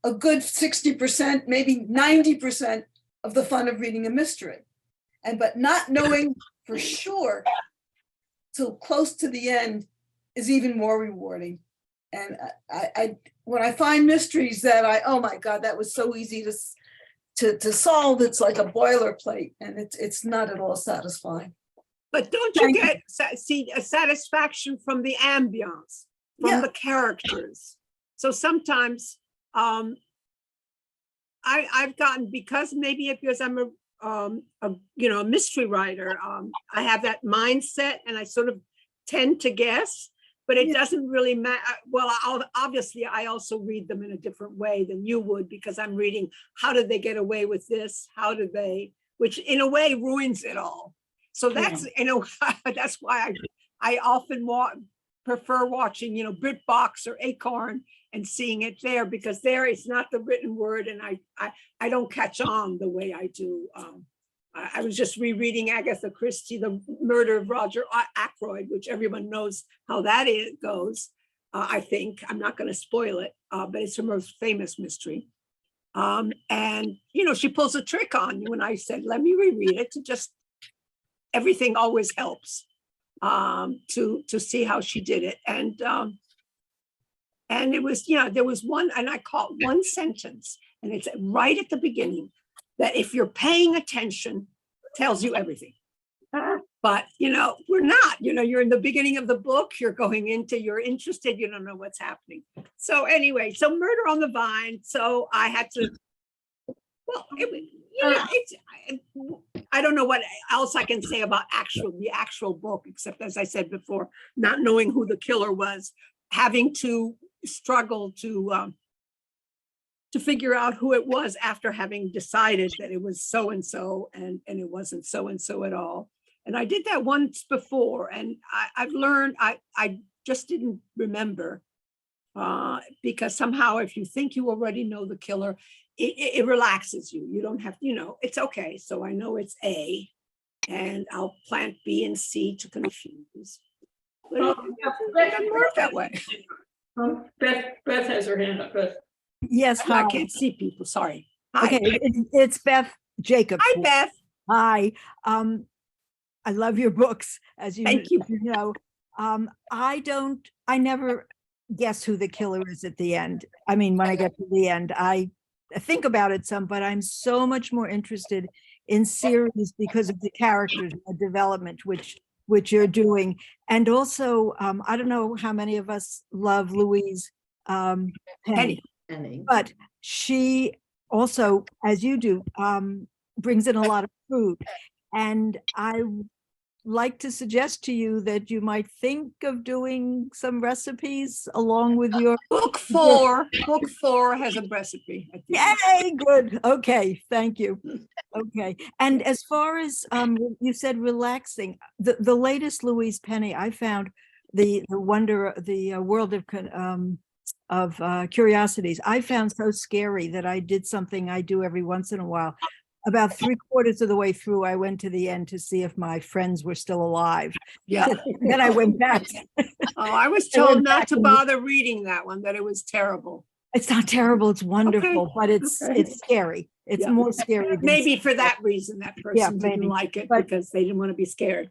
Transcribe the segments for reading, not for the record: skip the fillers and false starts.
a good 60%, maybe 90% of the fun of reading a mystery. But not knowing for sure till close to the end is even more rewarding. And when I find mysteries that oh my God, that was so easy to solve, it's like a boilerplate, and it's not at all satisfying. But don't you get a satisfaction from the ambience, from the characters? So sometimes I've gotten, because maybe because I'm a mystery writer, I have that mindset, and I sort of tend to guess, but it doesn't really matter. Well, obviously I also read them in a different way than you would, because I'm reading, how did they get away with this? How did they, which in a way ruins it all. So that's, that's why I often prefer watching, BritBox or Acorn and seeing it there, because there it's not the written word, and I don't catch on the way I do. I was just rereading Agatha Christie, The Murder of Roger Ackroyd, which everyone knows how that goes. I think I'm not going to spoil it, but it's her most famous mystery. And she pulls a trick on you, and I said, let me reread it to just. Everything always helps to see how she did it, and it was there was one, and I caught one sentence, and it's right at the beginning, that if you're paying attention, tells you everything. But we're not. You're in the beginning of the book. You're going into. You're interested. You don't know what's happening. So anyway, so Murder on the Vine. So I had to. Well, I don't know what else I can say about the actual book, except, as I said before, not knowing who the killer was, having to struggle to figure out who it was after having decided that it was so-and-so, and it wasn't so-and-so at all. And I did that once before, and I've learned, I just didn't remember, because somehow if you think you already know the killer, it relaxes you. You don't have, it's okay. So I know it's A, and I'll plant B and C to confuse. But it doesn't work that way. Beth has her hand up. Beth. Yes, hi. I can't see people. Sorry. Hi. Okay, it's Beth Jacobs. Hi, Beth. Hi. I love your books, as you Thank you. know. I never guess who the killer is at the end. I mean, when I get to the end, I think about it some, but I'm so much more interested in series because of the characters and the development, which you're doing. And also, I don't know how many of us love Louise Penny, but she also, as you do, brings in a lot of food. And I like to suggest to you that you might think of doing some recipes along with your book 4. Book 4 has a recipe. Yay, good. Okay, thank you. Okay, and as far as you said, relaxing, the latest Louise Penny, I found the world of curiosities, I found so scary that I did something I do every once in a while. About 3/4 of the way through, I went to the end to see if my friends were still alive. Yeah. Then I went back. I was told not to bother reading that one, that it was terrible. It's not terrible. It's wonderful, but it's scary. It's more scary. Maybe for that reason, that person didn't like it, because they didn't want to be scared.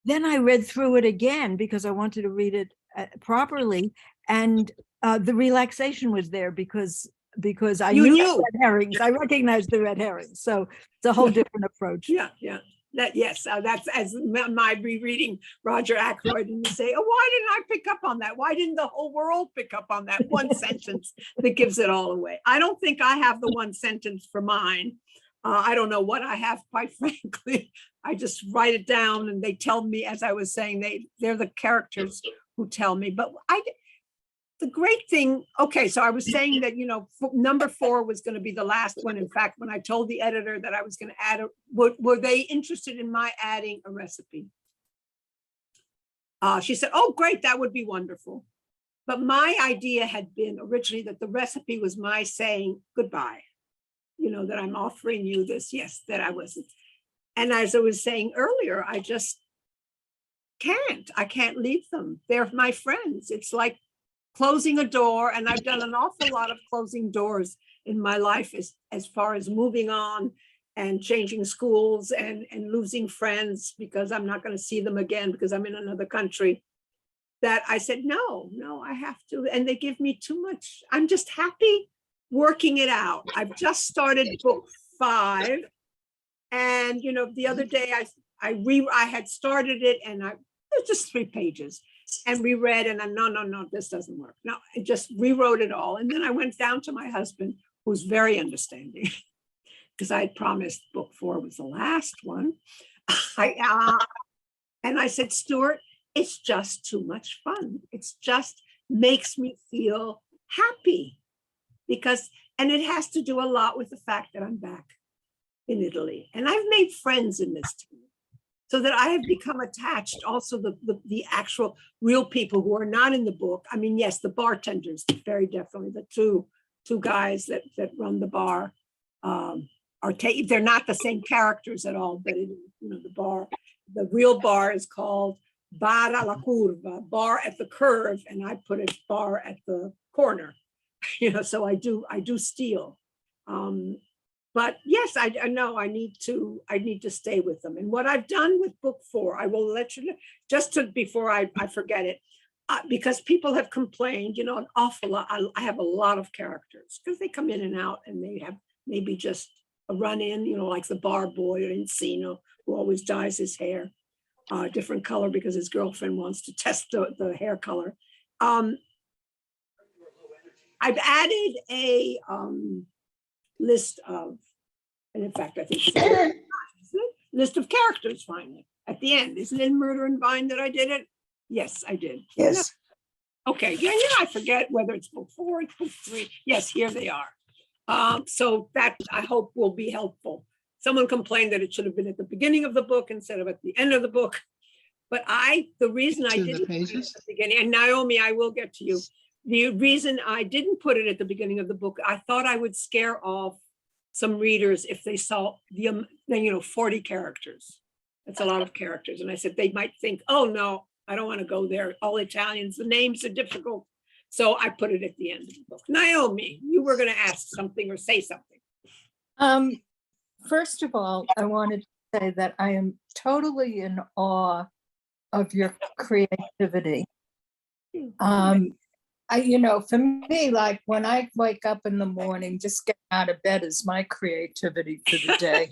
Then I read through it again because I wanted to read it properly. And the relaxation was there because I knew the red herrings. I recognized the red herrings. So it's a whole different approach. Yeah. That's as my rereading Roger Ackroyd, and you say, oh, why didn't I pick up on that? Why didn't the whole world pick up on that one sentence that gives it all away? I don't think I have the one sentence for mine. I don't know what I have, quite frankly. I just write it down, and they tell me, as I was saying, they're the characters who tell me. But the great thing, okay, so I was saying that, number 4 was going to be the last one. In fact, when I told the editor that I was going to add, were they interested in my adding a recipe? She said, oh, great, that would be wonderful. But my idea had been originally that the recipe was my saying goodbye, that I'm offering you this, yes, that I wasn't. And as I was saying earlier, I just I can't leave them. They're my friends. It's like closing a door, and I've done an awful lot of closing doors in my life as far as moving on and changing schools and losing friends because I'm not going to see them again because I'm in another country. That I said, no, I have to. And they give me too much. I'm just happy working it out. I've just started book 5. And, the other day I had started it and it was just 3 pages and reread and I'm, no, this doesn't work. No, I just rewrote it all. And then I went down to my husband, who's very understanding because I had promised book 4 was the last one. And I said, Stuart, it's just too much fun. It's just makes me feel happy and it has to do a lot with the fact that I'm back in Italy. And I've made friends in this team so that I have become attached also the actual real people who are not in the book. I mean, yes, the bartenders, very definitely the two guys that run the bar they're not the same characters at all, but the real bar is called Bar alla curva, bar at the curve, and I put it bar at the corner. So I do steal. But yes, I know I need to stay with them. And what I've done with book 4, I will let you know, before I forget it, because people have complained, an awful lot. I have a lot of characters because they come in and out and they have maybe just a run in, like the bar boy or Encino who always dyes his hair different color because his girlfriend wants to test the hair color. I've added a list of, and in fact, I think it's list of characters finally at the end. Isn't it in Murder and Vine that I did it? Yes, I did. Yes. Okay. Yeah, I forget whether it's book 4 or book 3. Yes, here they are. So that I hope will be helpful. Someone complained that it should have been at the beginning of the book instead of at the end of the book. But the reason I didn't put it at the beginning, and Naomi, I will get to you. The reason I didn't put it at the beginning of the book, I thought I would scare off some readers if they saw 40 characters. That's a lot of characters. And I said, they might think, oh no, I don't want to go there. All Italians, the names are difficult. So I put it at the end of the book. Naomi, you were going to ask something or say something. First of all, I wanted to say that I am totally in awe of your creativity. For me, like when I wake up in the morning, just getting out of bed is my creativity for the day.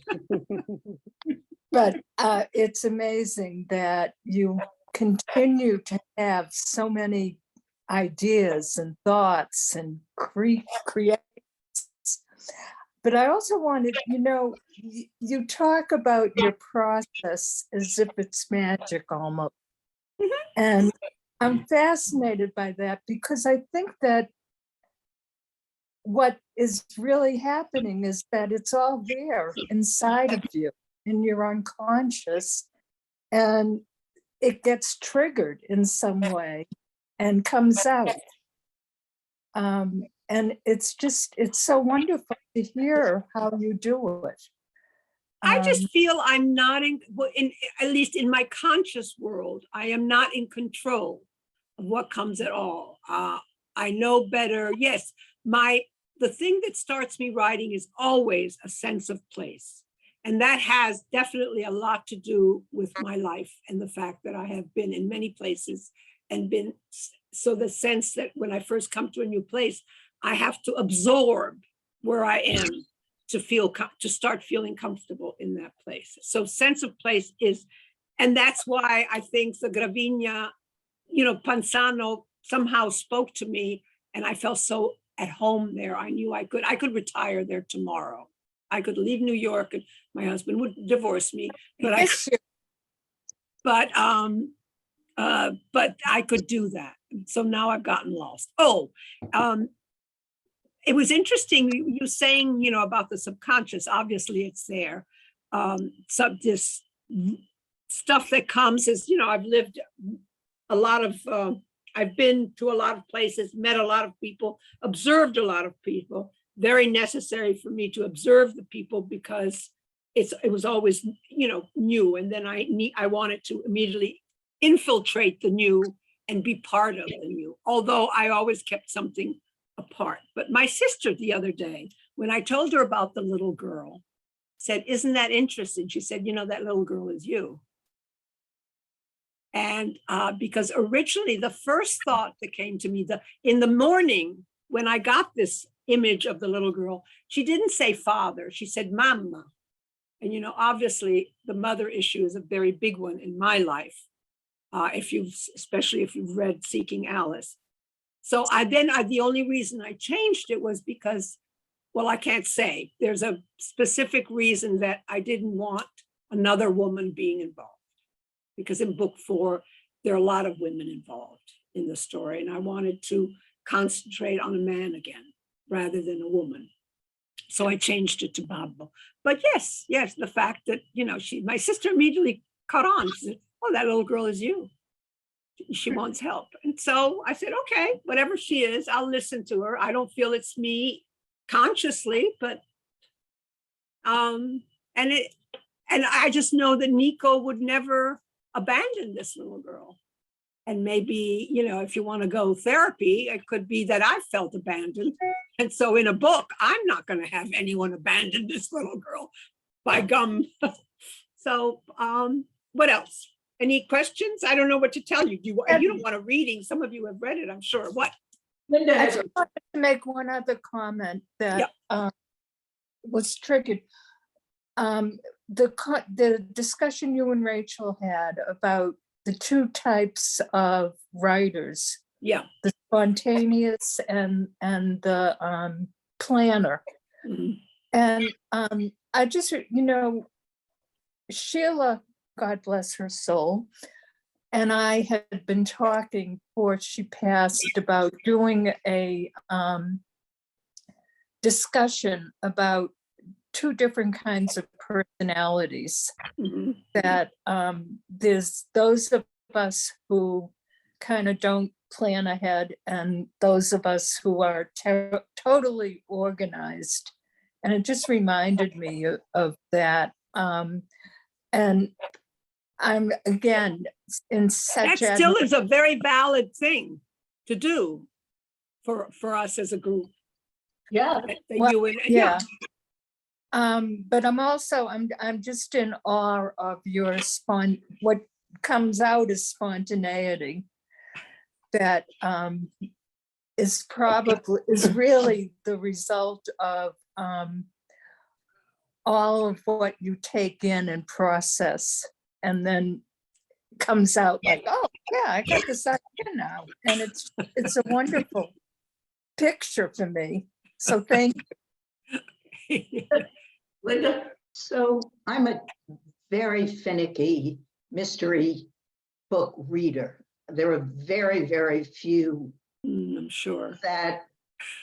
But it's amazing that you continue to have so many ideas and thoughts and create. But I also wanted, you talk about your process as if it's magic almost. And I'm fascinated by that because I think that what is really happening is that it's all there inside of you in your unconscious, and it gets triggered in some way and comes out. And it's so wonderful to hear how you do it. I just feel I'm not at least in my conscious world, I am not in control of what comes at all. I know better. Yes, the thing that starts me writing is always a sense of place. And that has definitely a lot to do with my life and the fact that I have been in many places and so the sense that when I first come to a new place, I have to absorb where I am to start feeling comfortable in that place. So sense of place and that's why I think the Gravina, Panzano somehow spoke to me and I felt so at home there. I knew I could retire there tomorrow. I could leave New York and my husband would divorce me, but I could do that. So now I've gotten lost. It was interesting you saying, about the subconscious. Obviously it's there. This stuff that comes is, I've lived a lot of, I've been to a lot of places, met a lot of people, observed a lot of people. Very necessary for me to observe the people because it was always, new. And then I wanted to immediately infiltrate the new and be part of the new, although I always kept something apart. But my sister the other day, when I told her about the little girl, said, "Isn't that interesting?" She said, "You know, that little girl is you." And because originally the first thought that came to me, in the morning when I got this image of the little girl, she didn't say father, she said mama. And you know, obviously the mother issue is a very big one in my life, especially if you've read Seeking Alice. So the only reason I changed it was because, well, I can't say. There's a specific reason that I didn't want another woman being involved. Because in book 4, there are a lot of women involved in the story. And I wanted to concentrate on a man again, rather than a woman. So I changed it to Babbo. But yes, the fact that, you know, my sister immediately caught on. She said, "Oh, that little girl is you. She wants help." And so I said, okay, whatever she is, I'll listen to her. I don't feel it's me consciously, but, and I just know that Nico would never abandon this little girl. And maybe, you know, if you want to go therapy, it could be that I felt abandoned. And so in a book, I'm not going to have anyone abandon this little girl, by gum. So what else? Any questions? I don't know what to tell you. You don't want a reading. Some of you have read it, I'm sure. What? Linda I has just a, wanted to make one other comment that was triggered. The discussion you and Rachel had about the two types of writers, Yeah. the spontaneous and the planner. Mhm. And I just, you know, Sheila, God bless her soul, and I had been talking before she passed about doing a discussion about two different kinds of personalities. Mhm. That there's those of us who kind of don't plan ahead, and those of us who are totally organized. And it just reminded me of that. And I'm again in such That still is a very valid thing to do for us as a group. yeah, Well, You and yeah. But I'm just in awe of your what comes out as spontaneity that is really the result of all of what you take in and process, and then comes out like, oh yeah, I got this idea now. And it's a wonderful picture for me. So thank you. Linda, So I'm a very finicky mystery book reader. There are very, very few I'm sure. that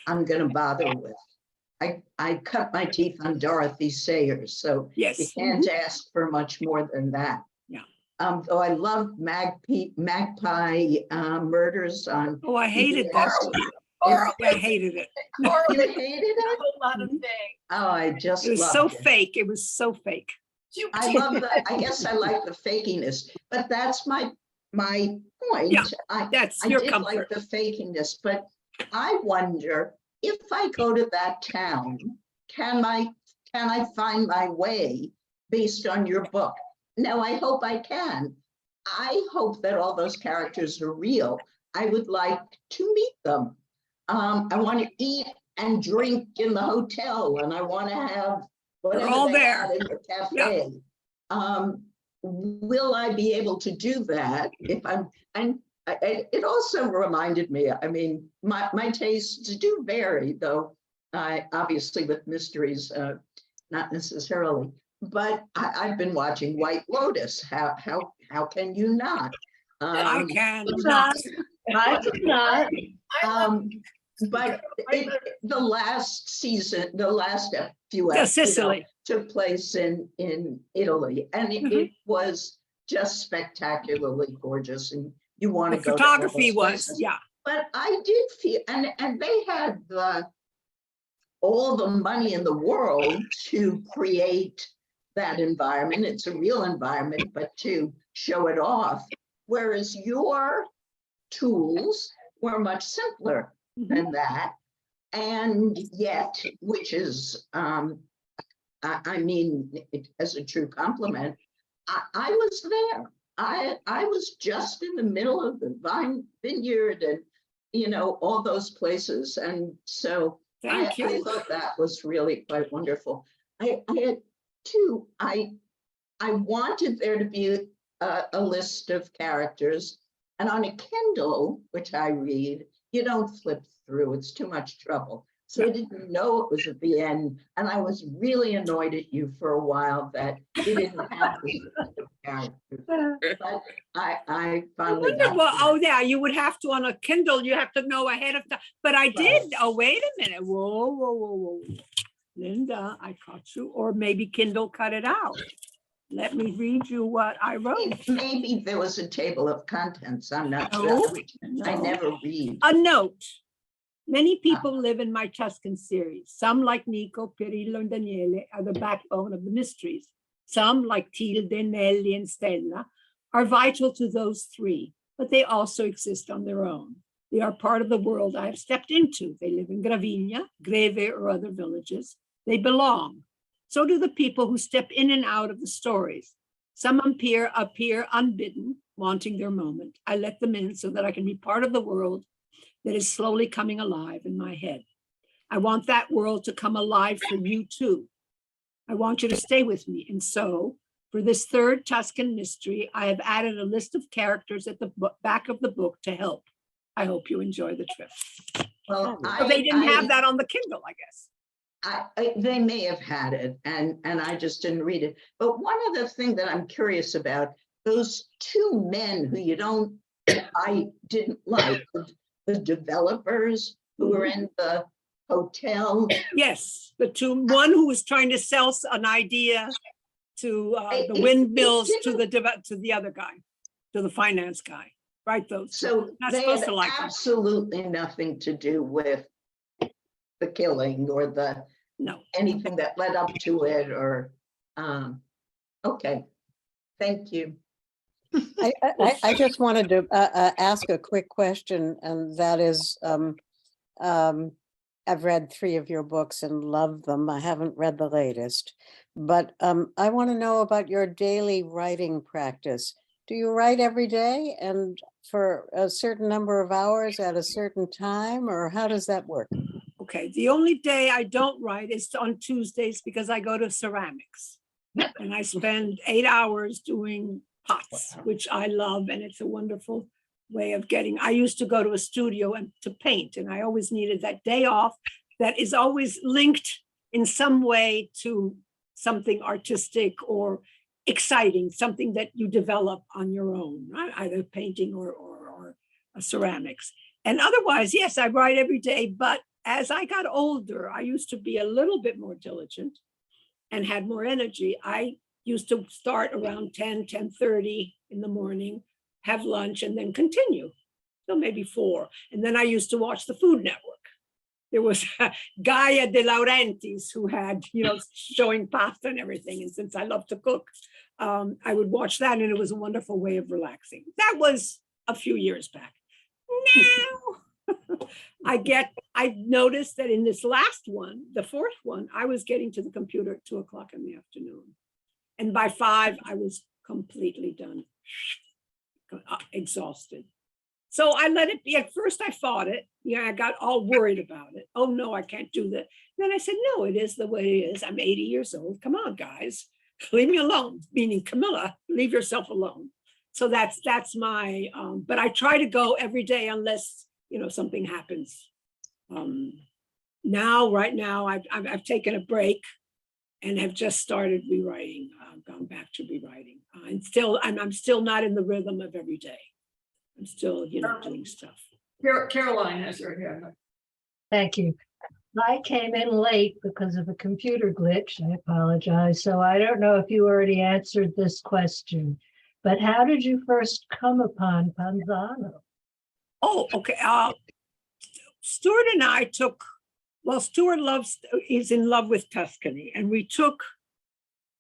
I'm going to bother with. I cut my teeth on Dorothy Sayers, so Yes. you can't ask for much more than that. Yeah. Though I love Magpie Murders on. Oh, I hated that. It's- I hated it. You hated it? a lot of things. Oh, I just It was loved so it. fake. It was so fake. I love that. I guess I like the fakiness, but that's my point. Yeah, I That's I your did comfort. like the fakiness, but I wonder if I go to that town, can I find my way based on your book? Now, I hope I can. I hope that all those characters are real. I would like to meet them. I want to eat and drink in the hotel, and I want to have whatever all they there. had in the cafe. Will I be able to do that if I'm, and it also reminded me, I mean, my tastes do vary, though I obviously with mysteries, not necessarily, but I've been watching White Lotus. How can you not? I can not. I did not. But the last season, the last few Yeah, episodes, Sicily. took place in Italy, and it was just spectacularly gorgeous, and you want The to go. photography to all those was, places. yeah. But I did feel, and they had all the money in the world to create that environment. It's a real environment, but to show it off. Whereas your tools were much simpler than that. And yet, which is, I mean, as a true compliment, I was there. I was just in the middle of the vineyard and, you know, all those places. And so I Thank you. thought that was really quite wonderful. I had two, I wanted there to be a list of characters, and on a Kindle, which I read, you don't flip through, it's too much trouble. So I didn't know it was at the end, and I was really annoyed at you for a while that you didn't have this list of characters. But I finally got Well, to oh it. yeah, you would have to on a Kindle, you have to know ahead of time. But I did. Oh, wait a minute. Whoa, whoa, whoa, whoa. Linda, I caught you, or maybe Kindle cut it out. Let me read you what I wrote. Maybe there was a table of contents, I'm not No, sure. I no. never read. A note. Many people live in my Tuscan series. Some, like Nico, Pirillo, and Daniele, are the backbone of the mysteries. Some, like Tilde, Nelly, and Stella, are vital to those three, but they also exist on their own. They are part of the world I have stepped into. They live in Gravigna, Greve, or other villages. They belong. So do the people who step in and out of the stories. Some appear unbidden, wanting their moment. I let them in so that I can be part of the world that is slowly coming alive in my head. I want that world to come alive for you too. I want you to stay with me. And so for this third Tuscan mystery, I have added a list of characters at the back of the book to help. I hope you enjoy the trip. Well, So they didn't have that on the Kindle, I guess. They may have had it and I just didn't read it. But one other thing that I'm curious about, those two men who I didn't like, the developers who were in the hotel. Yes, one who was trying to sell an idea to the It windmills didn't- to the other guy, to the finance guy, right? Those two. So Not they supposed had to like them. absolutely nothing to do with the killing or No. anything that led up to it or, okay, thank you. I just wanted to ask a quick question, and that is, I've read 3 of your books and loved them. I haven't read the latest, but I want to know about your daily writing practice. Do you write every day and for a certain number of hours at a certain time, or how does that work? Okay, the only day I don't write is on Tuesdays because I go to ceramics. And I spend 8 hours doing pots, which I love, and it's a wonderful way of I used to go to a studio and to paint, and I always needed that day off that is always linked in some way to something artistic or exciting, something that you develop on your own, right? Either painting or ceramics. And otherwise, yes, I write every day, but as I got older, I used to be a little bit more diligent and had more energy. I used to start around 10:30 in the morning, have lunch, and then continue. So maybe 4. And then I used to watch the Food Network. There was Gaia De Laurentiis who had, showing pasta and everything. And since I love to cook, I would watch that, and it was a wonderful way of relaxing. That was a few years back. Now I noticed that in this last one, the 4th one, I was getting to the computer at 2:00 in the afternoon. And by 5, I was completely done, exhausted. So I let it be. At first I fought it. I got all worried about it. Oh no, I can't do that. Then I said, no, it is the way it is. I'm 80 years old. Come on, guys, leave me alone. Meaning, Camilla, leave yourself alone. So that's my, but I try to go every day unless, something happens. Right now, I've taken a break and have just started rewriting, gone back to rewriting. I'm still not in the rhythm of every day. I'm still, doing stuff. Caroline has her hand. Thank you. I came in late because of a computer glitch. I apologize. So I don't know if you already answered this question, but how did you first come upon Panzano? Oh, okay. Stuart and I Stuart is in love with Tuscany, and we took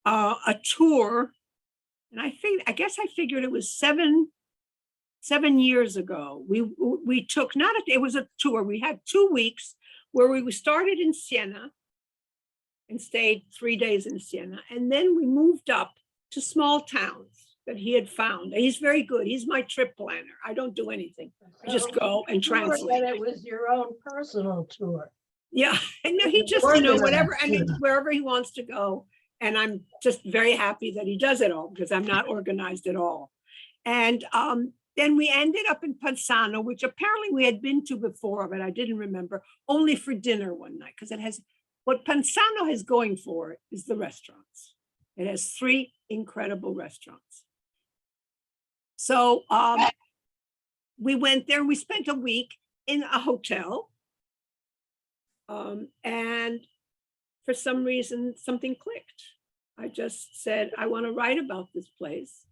a tour, and I guess I figured it was 7 years ago, we took, it was a tour. We had 2 weeks where we started in Siena and stayed 3 days in Siena. And then we moved up to small towns that he had found. And he's very good. He's my trip planner. I don't do anything. I just go and translate. And it was your own personal tour. Yeah, and no, he just, whatever, I mean, wherever he wants to go. And I'm just very happy that he does it all because I'm not organized at all. And then we ended up in Pansano, which apparently we had been to before, but I didn't remember, only for dinner one night, because it has, what Pansano has going for it is the restaurants. It has 3 incredible restaurants. So we went there and we spent a week in a hotel. And for some reason, something clicked. I just said, I want to write about this place.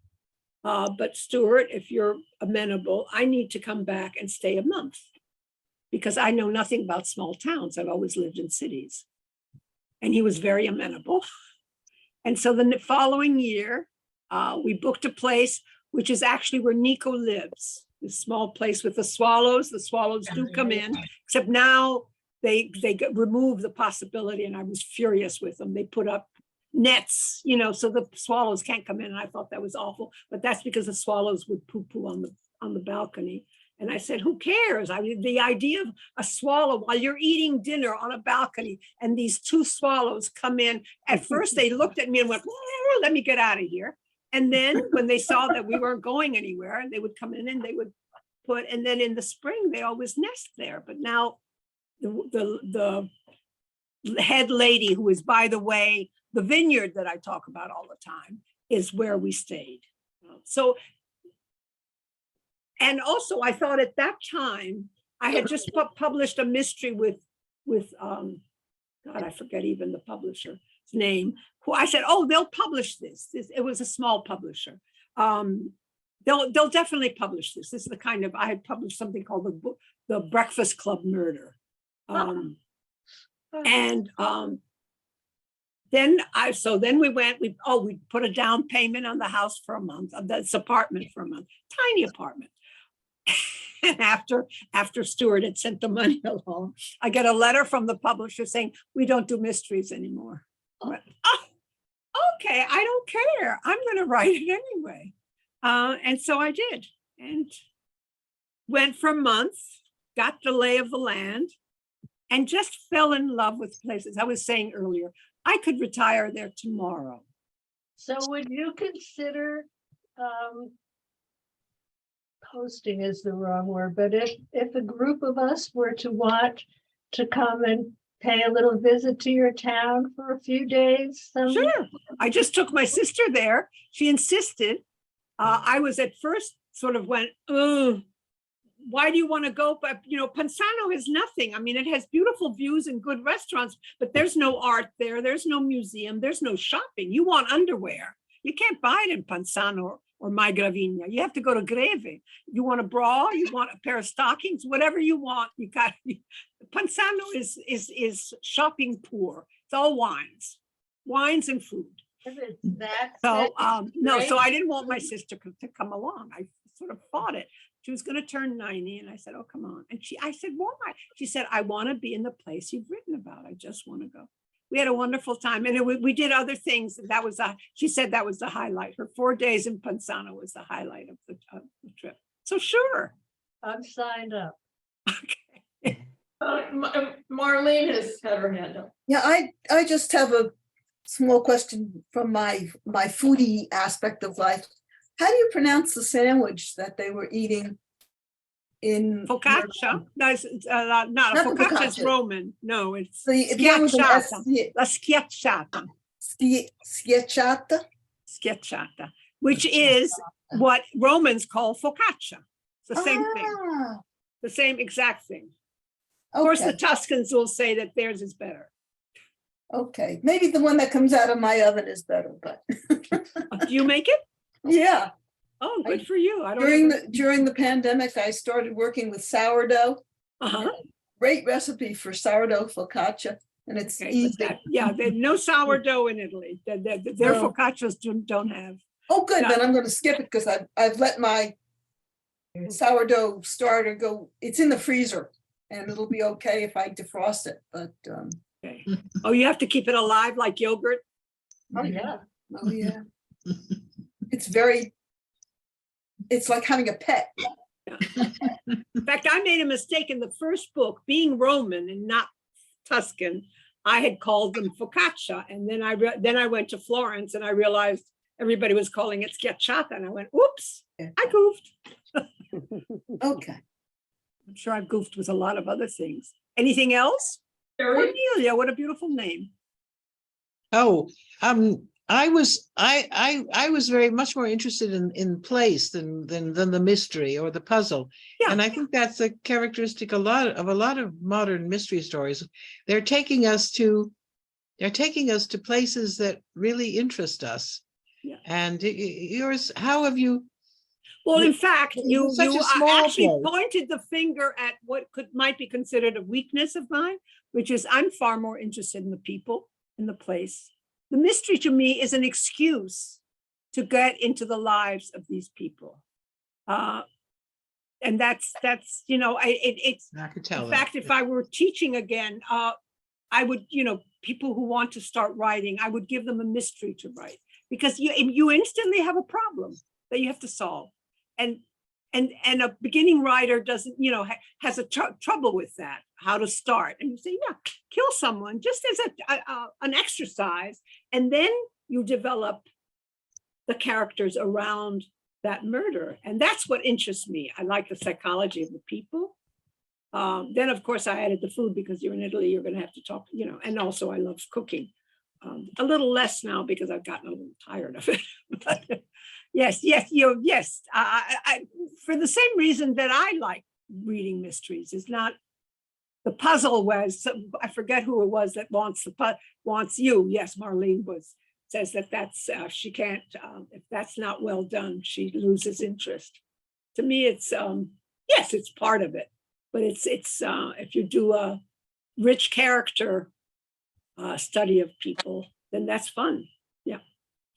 But Stuart, if you're amenable, I need to come back and stay a month because I know nothing about small towns. I've always lived in cities. And he was very amenable. And so the following year, we booked a place, which is actually where Nico lives, this small place with the swallows. The swallows do come in, except now they remove the possibility, and I was furious with them. They put up nets, so the swallows can't come in. And I thought that was awful, but that's because the swallows would poo-poo on the balcony. And I said, who cares? I mean, the idea of a swallow while you're eating dinner on a balcony and these 2 swallows come in. At first they looked at me and went, let me get out of here. And then when they saw that we weren't going anywhere, they would come in and they would and then in the spring, they always nest there. But now the head lady, who is, by the way, the vineyard that I talk about all the time, is where we stayed. So, and also I thought at that time, I had just published a mystery with God, I forget even the publisher's name, who I said, oh, they'll publish this. It was a small publisher. They'll definitely publish this. This is the kind of, I had published something called the Breakfast Club Murder. Then we went, we put a down payment on the house for a month, of this apartment for a month, tiny apartment. And after Stuart had sent the money along, I get a letter from the publisher saying, we don't do mysteries anymore. I went, oh, okay, I don't care. I'm going to write it anyway. And so I did, and went for months, got the lay of the land, and just fell in love with places. I was saying earlier, I could retire there tomorrow. So would you consider, hosting is the wrong word, but if a group of us were to want to come and pay a little visit to your town for a few days? Sure. I just took my sister there. She insisted. I was at first sort of went, oh, why do you want to go? But, Pansano has nothing. I mean, it has beautiful views and good restaurants, but there's no art there. There's no museum. There's no shopping. You want underwear. You can't buy it in Pansano or Mai Gravina. You have to go to Greve. You want a bra, you want a pair of stockings, whatever you want. You got Pansano is shopping poor. It's all wines and food. So so I didn't want my sister to come along. I sort of fought it. She was going to turn 90, and I said, "Oh, come on." And I said, "Why?" She said, "I want to be in the place you've written about. I just want to go." We had a wonderful time, and we did other things. That was she said that was the highlight. Her 4 days in Pansano was the highlight of the trip. So sure, I'm signed up. Okay. Marlene has had her hand up. Yeah, I just have a small question from my foodie aspect of life. How do you pronounce the sandwich that they were eating in Focaccia? No, it's not a the focaccia. It's focaccia. Roman. No, it's the one with an S, La schiacciata. schiacciata? Schiacciata, which is what Romans call focaccia. It's the same thing, Ah, the same exact thing. Of course, the okay, Tuscans will say that theirs is better. okay. Maybe the one that comes out of my oven is better, but Do you make it? yeah. Oh, good for you. I don't During the pandemic, I started working with sourdough. Uh-huh. Great recipe for sourdough focaccia, and it's Okay, easy. there's no sourdough in Italy. Their No. focaccias don't have. Oh, good, Yeah. then I'm going to skip it because I've let my sourdough starter go, it's in the freezer and it'll be okay if I defrost it, but, Okay. Oh, you have to keep it alive like yogurt? Oh, yeah. oh yeah. It's very, it's like having a pet. In fact, I made a mistake in the first book, being Roman and not Tuscan. I had called them focaccia, and then I went to Florence and I realized everybody was calling it schiacciata, and I went, "Oops, I goofed." Okay. I'm sure I've goofed with a lot of other things. Anything else? Terry, Cornelia, what a beautiful name. Oh, I was very much more interested in place than the mystery or the puzzle. Yeah. And I think that's a characteristic a lot of modern mystery stories. They're taking us to places that really interest us. Yeah. And yours, how have you? Well, in fact, It you was such a you small actually place. pointed the finger at what might be considered a weakness of mine, which is I'm far more interested in the people, in the place. The mystery to me is an excuse to get into the lives of these people. And that's, it's, I could tell in that. fact, if I were teaching again, I would, people who want to start writing, I would give them a mystery to write, because you instantly have a problem that you have to solve. And a beginning writer doesn't, has a trouble with that, how to start. And you say, yeah, kill someone just as an exercise. And then you develop the characters around that murder. And that's what interests me. I like the psychology of the people. Then, of course, I added the food because you're in Italy, you're going to have to talk, and also I love cooking. A little less now because I've gotten a little tired of it. But, yes. I, for the same reason that I like reading mysteries, is not the puzzle was, I forget who it was that wants you. Yes, Marlene says that's, she can't, if that's not well done, she loses interest. To me, it's, yes, it's part of it, but it's if you do a rich character study of people, then that's fun. Yeah.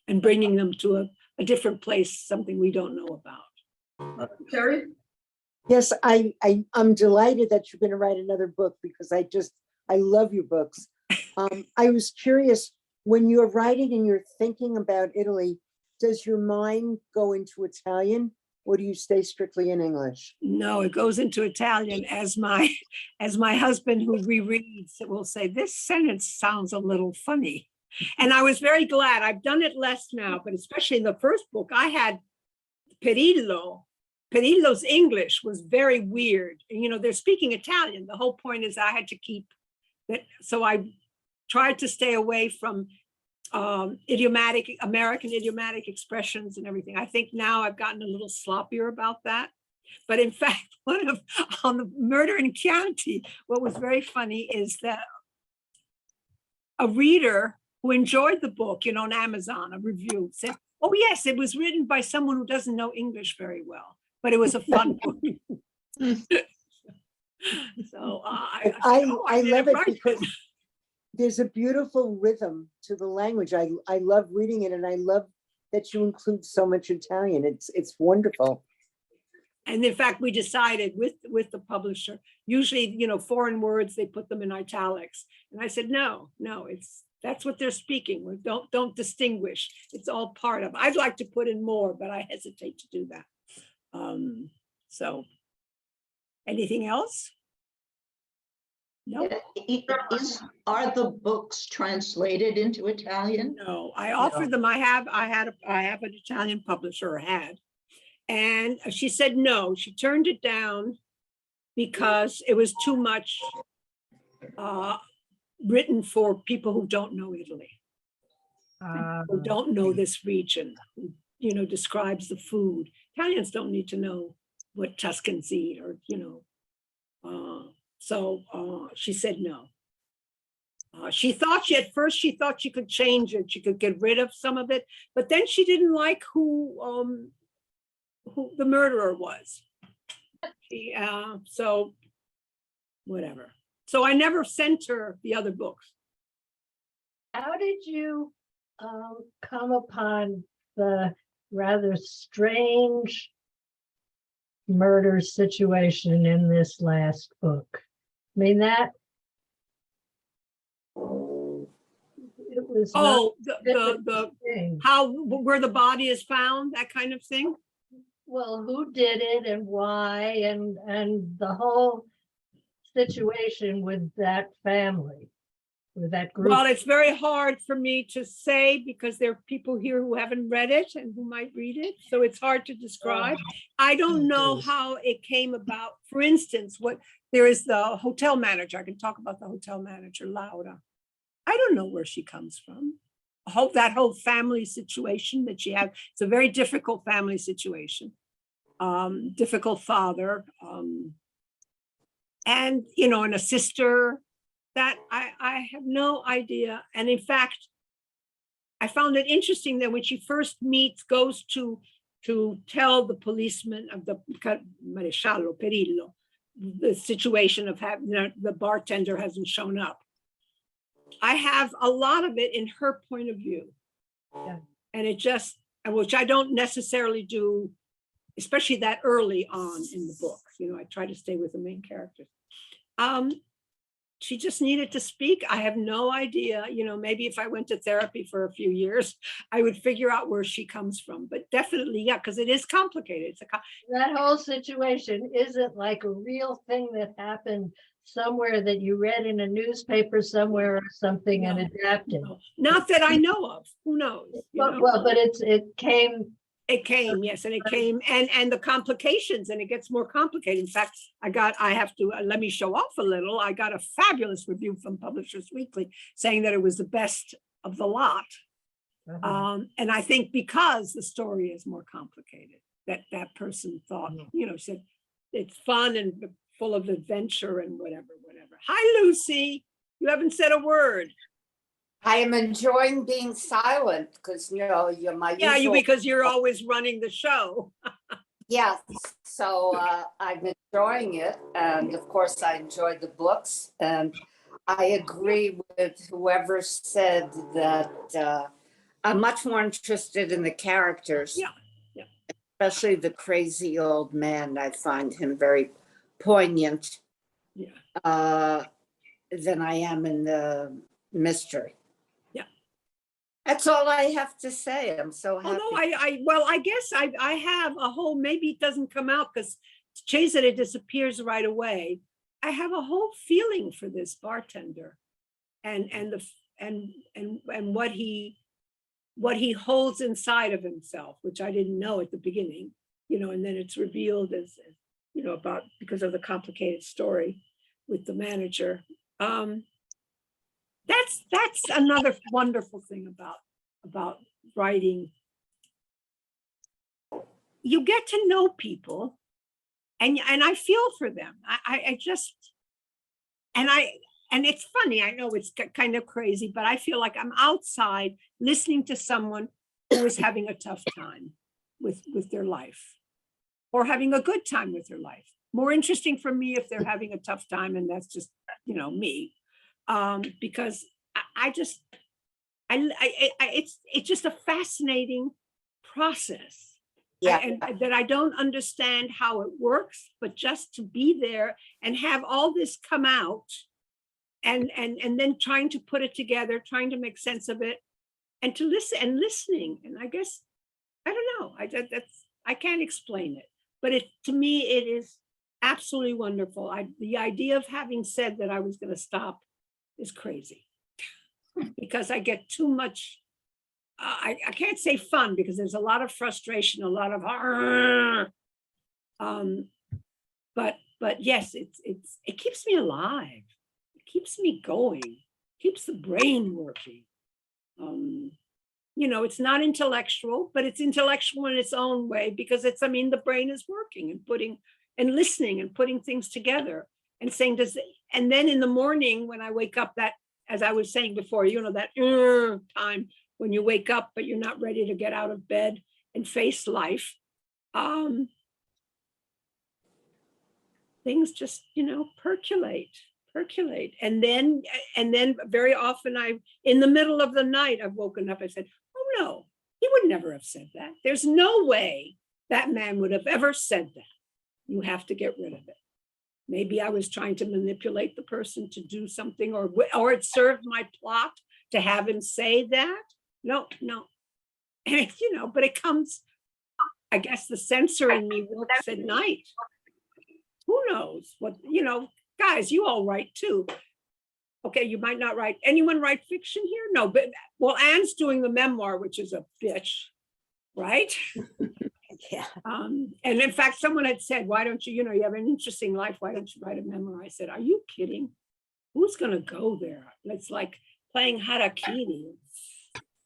And bringing them to a different place, something we don't know about. Terry, Yes, I'm delighted that you're going to write another book because I love your books. I was curious, when you're writing and you're thinking about Italy, does your mind go into Italian or do you stay strictly in English? No, it goes into Italian, as my husband who rereads it will say, this sentence sounds a little funny. And I was very glad. I've done it less now, but especially in the first book, I had Perillo. Perillo's English was very weird. They're speaking Italian. The whole point is I had to keep that. So I tried to stay away from American idiomatic expressions and everything. I think now I've gotten a little sloppier about that. But in fact, on the Murder in Chianti, what was very funny is that a reader who enjoyed the book, on Amazon, a review said, oh yes, it was written by someone who doesn't know English very well, but it was a fun book. So I love it because there's a beautiful rhythm to the language. I love reading it, and I love that you include so much Italian. It's wonderful. And in fact, we decided with the publisher, usually, foreign words, they put them in italics. And I said, no, that's what they're speaking. Don't distinguish. It's all part of. I'd like to put in more, but I hesitate to do that. So, anything else? No. Are the books translated into Italian? No, I offered them. I have an Italian publisher, or had, and she said no. She turned it down because it was too much written for people who don't know Italy, who don't know this region, who describes the food. Italians don't need to know what Tuscans eat, or so she said no. She thought at first she thought she could change it, she could get rid of some of it, but then she didn't like who the murderer was. So whatever. So I never sent her the other books. How did you come upon the rather strange murder situation in this last book. I mean, that it was not Oh, the, thing. how, where the body is found, that kind of thing? Well, who did it and why, and the whole situation with that family, with that group. Well, it's very hard for me to say because there are people here who haven't read it and who might read it. So it's hard to describe. I don't know how it came about. For instance, there is the hotel manager. I can talk about the hotel manager, Laura. I don't know where she comes from. That whole family situation that she had. It's a very difficult family situation. Difficult father. And, and a sister that I have no idea. And in fact, I found it interesting that when she first goes to tell the policeman of the Maresciallo Perillo, the situation of having the bartender hasn't shown up. I have a lot of it in her point of view. Yeah. And which I don't necessarily do, especially that early on in the book. I try to stay with the main characters. She just needed to speak. I have no idea, maybe if I went to therapy for a few years, I would figure out where she comes from, but definitely, yeah, because it is complicated. That whole situation isn't like a real thing that happened somewhere that you read in a newspaper somewhere or something and adapted. No, not that I know of. Who knows? Well, but it came. It came, yes, and it came, and the complications, and it gets more complicated. In fact, I have to, let me show off a little. I got a fabulous review from Publishers Weekly saying that it was the best of the lot. And I think because the story is more complicated, that person thought, said it's fun and full of adventure and whatever. Hi, Lucy. You haven't said a word. I am enjoying being silent because you're my usual. Because you're always running the show. Yes, so I'm enjoying it, and of course I enjoy the books, and I agree with whoever said that I'm much more interested in the characters. Yeah. Especially the crazy old man. I find him very poignant. Yeah. Than I am in the mystery. That's all I have to say. I'm so happy. I guess I have a whole, maybe it doesn't come out because Jay said it disappears right away. I have a whole feeling for this bartender and what he holds inside of himself, which I didn't know at the beginning, and then it's revealed as about because of the complicated story with the manager. That's another wonderful thing about writing. You get to know people, and I feel for them. And it's funny. I know it's kind of crazy, but I feel like I'm outside listening to someone who is having a tough time with their life, or having a good time with their life. More interesting for me if they're having a tough time, and that's just me. Because it's just a fascinating process. Yeah. And that I don't understand how it works, but just to be there and have all this come out and then trying to put it together, trying to make sense of it, and to listening. And I guess, I don't know, I can't explain it, but to me, it is absolutely wonderful. The idea of having said that I was going to stop is crazy because I get too much. I can't say fun because there's a lot of frustration, a lot of but yes, it keeps me alive. It keeps me going, keeps the brain working. It's not intellectual, but it's intellectual in its own way because the brain is working and putting and listening and putting things together and saying, and then in the morning when I wake up, that, as I was saying before, that time when you wake up, but you're not ready to get out of bed and face life. Things just, percolate. And then very often in the middle of the night, I've woken up, I said, oh no, he would never have said that. There's no way that man would have ever said that. You have to get rid of it. Maybe I was trying to manipulate the person to do something, or it served my plot to have him say that. No. And but it comes, I guess the censor in me works at night. Who knows what, guys, you all write too. Okay, you might not write. Anyone write fiction here? No, but Anne's doing the memoir, which is a bitch, right? Yeah. And in fact, someone had said, why don't you, you have an interesting life, why don't you write a memoir? I said, are you kidding? Who's gonna go there? It's like playing harakiri,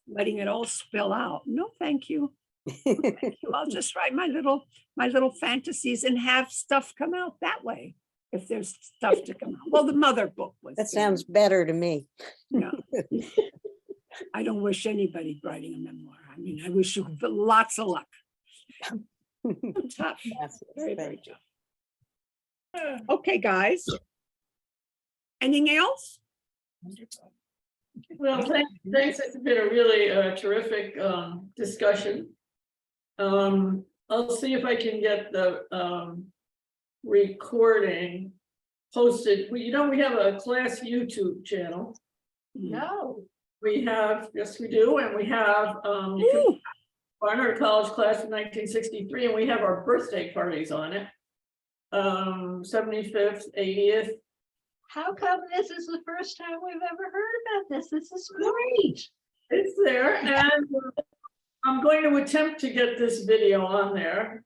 letting it all spill out. No, thank you. I'll just write my little fantasies and have stuff come out that way, if there's stuff to come out. Well, the mother book was. That sounds better to me. Yeah. I don't wish anybody writing a memoir. I mean, I wish you lots of luck. Tough. Yes, Very, thank very you. tough. Okay, guys. Anything else? Well, thanks. It's been a really terrific discussion. I'll see if I can get the recording posted. We have a class YouTube channel. No. We have, yes, we do, and we have Barnard College class of 1963, and we have our birthday parties on it. 75th, 80th. How come this is the first time we've ever heard about this? This is great. It's there, and I'm going to attempt to get this video on there.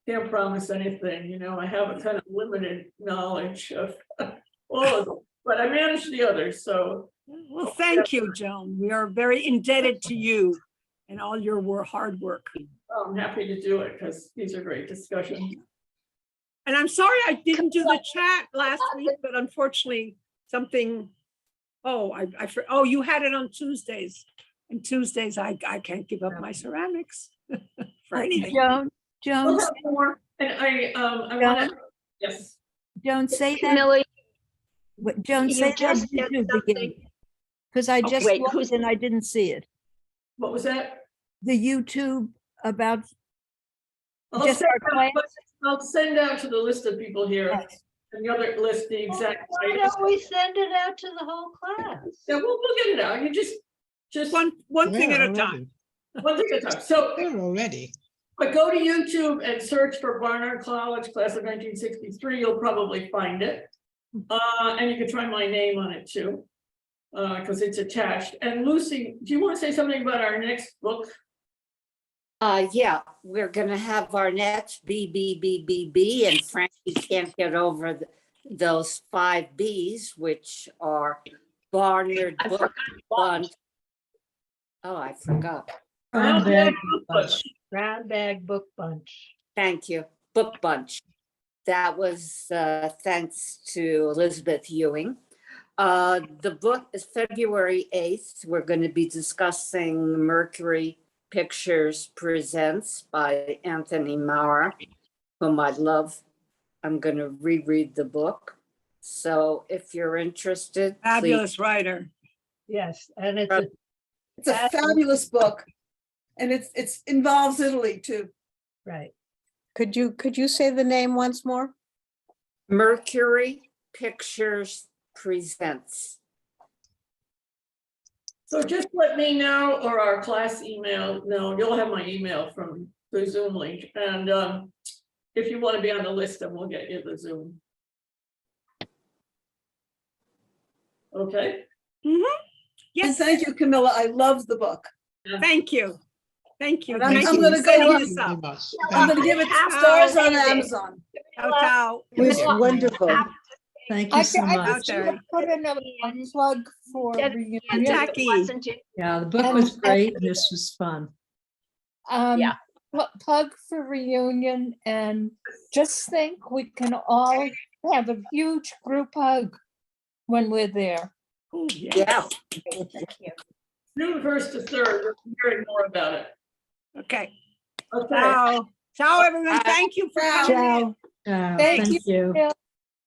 Can't promise anything, I have a kind of limited knowledge of all of them, but I managed the others, so. Well, thank you, Joan. We are very indebted to you and all your hard work. I'm happy to do it because these are great discussions. And I'm sorry I didn't do the chat last week, but unfortunately something, you had it on Tuesdays. And Tuesdays, I can't give up my ceramics for anything. Joan, We'll have more, and I want to, yes. Joan, say that. Camilla, Joan, you say that just did YouTube something. again. Because I just wait, looked and I didn't see it. What was that? The YouTube about I'll just send our out- class. I'll send out to the list of people here, Yes. and the other list, the exact. Why titles. don't we send it out to the whole class? Yeah, we'll get it out. You just One thing There at a already. time. one thing at a time. So, There already. but go to YouTube and search for Barnard College class of 1963. You'll probably find it. And you can try my name on it too, because it's attached. And Lucy, do you want to say something about our next book? Yeah, we're gonna have our next BBBBB, and Frankie can't get over those 5 Bs, which are Barnard Book Bunch. Oh, I forgot. Brown bag bunch. Brown bag book bunch. Thank you. Book Bunch. That was thanks to Elizabeth Ewing. The book is February 8th. We're going to be discussing Mercury Pictures Presents by Anthony Maurer, whom I love. I'm going to reread the book. So if you're interested, Fabulous writer. Yes, and it's It's a fabulous book. And it's involves Italy too. right. Could you say the name once more? Mercury Pictures Presents. So just let me know, or our class email, no, you'll have my email from the Zoom link. And if you want to be on the list, then we'll get you the Zoom. Okay. And Yes, thank you, Camilla. I love the book. thank you. Thank you. And I'm Thank gonna you for go setting on- this up. Very much. I'm gonna give it stars on Amazon. Ciao, ciao. It was wonderful. Thank I you so I much. just want to put in a plug for Did- reunion. Jackie. Yeah, the book was great and this was fun. Yeah. Plug for reunion, and just think we can all have a huge group hug when we're there. Ooh, yes. Yeah. June 1st to 3rd, we're hearing more about it. Okay. Okay. Ciao. Ciao, everyone. Thank you for coming in. Ciao. Thank Thank you. you.